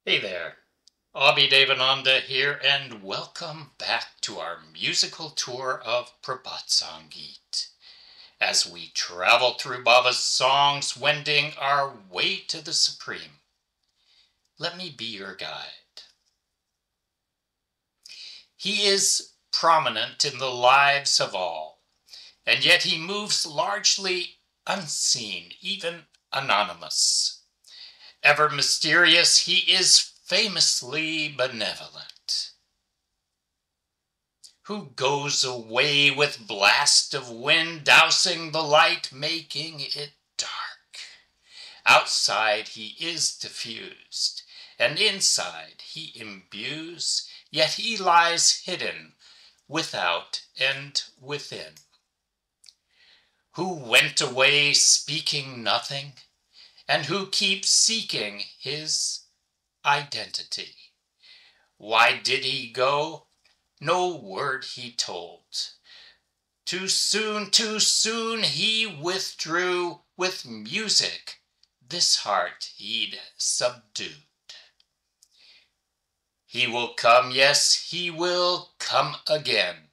Hey there, Abhi Devananda here, and welcome back to our musical tour of Prabhat Sangeet, as we travel through Baba's songs, wending our way to the Supreme. Let me be your guide. He is prominent in the lives of all, and yet he moves largely unseen, even anonymous. Ever mysterious, he is famously benevolent, who goes away with blast of wind, dousing the light, making it dark. Outside he is diffused, and inside he imbues, yet he lies hidden without and within. Who went away speaking nothing, and who keeps seeking his identity. Why did he go? No word he told. Too soon he withdrew. With music this heart he'd subdued. He will come, yes, he will come again.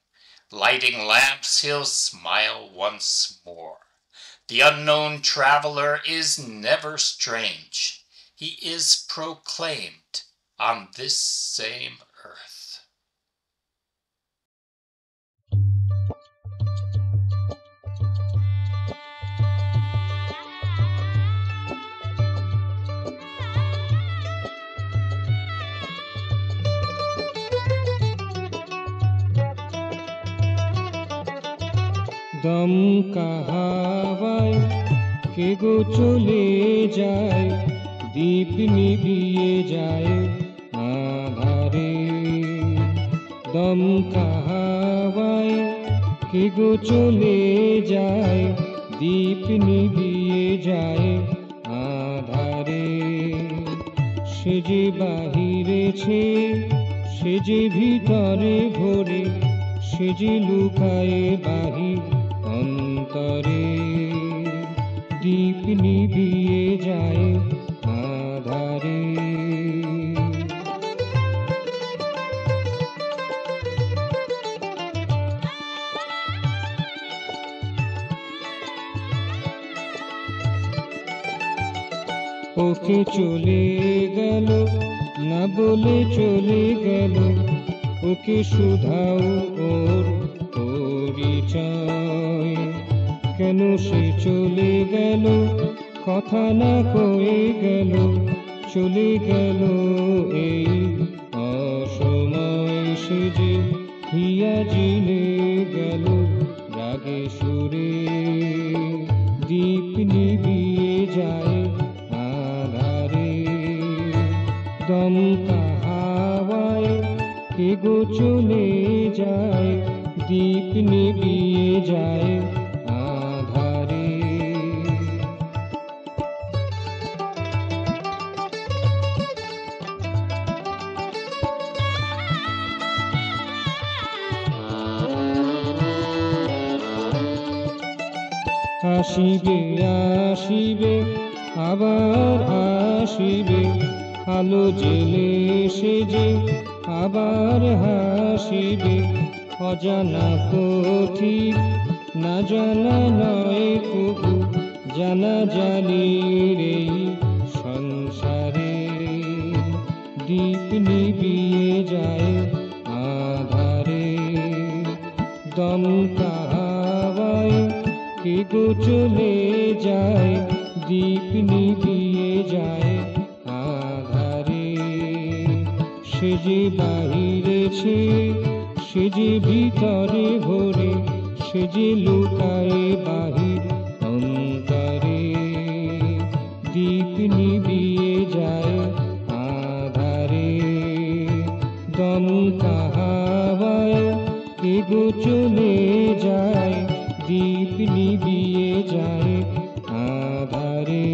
Lighting lamps he'll smile once more. The unknown traveler is never strange. He is proclaimed on this same earth. দমকা হাওয়ায় কে গো চলে যায়, দীপ নিভিয়ে যায় আধারে। দমকা হাওয়ায় কে গো চলে যায়, দীপ নিভিয়ে যায় আধারে। সে যে বাহিরেছে, সে যে ভিতরে ভরে, সে যে লুকায়ে বাহির অন্তরে। দীপ নিভিয়ে যায় আধারে। ওকে চলে গেল না বলে চলে গেল, ওকে শুধাও ওর পরিচয়। কেন সে চলে গেল, কথা না কয়ে গেল, চলে গেল এই অসময়। সে যে হিয়া জিনে গেল রাগে সুরে, দীপ নিভিয়ে যায় আধারে। দমকা হাওয়ায় কে গো চলে যায়, দীপ নিভিয়ে যায় আধারে। আসিবে আসিবে আবার আসিবে, আলো জেলে সেজে আবার হাসিবে। অজানা পথিক না জানা নয় কবু, জানা জানির এই সংসারে। দীপ নিভিয়ে যায় আধারে। দমকা হাওয়ায় কে গো চলে যায়, দীপ নিভিয়ে যায় আধারে। সে যে বাহিরেছে, সে যে ভিতরে ভরে, সে যে লুকায়ে বাহির অন্তরে। দীপ নিভিয়ে যায় আধারে। দমকা হাওয়ায় কে গো চলে যায়, দীপ নিভিয়ে যায় আধারে।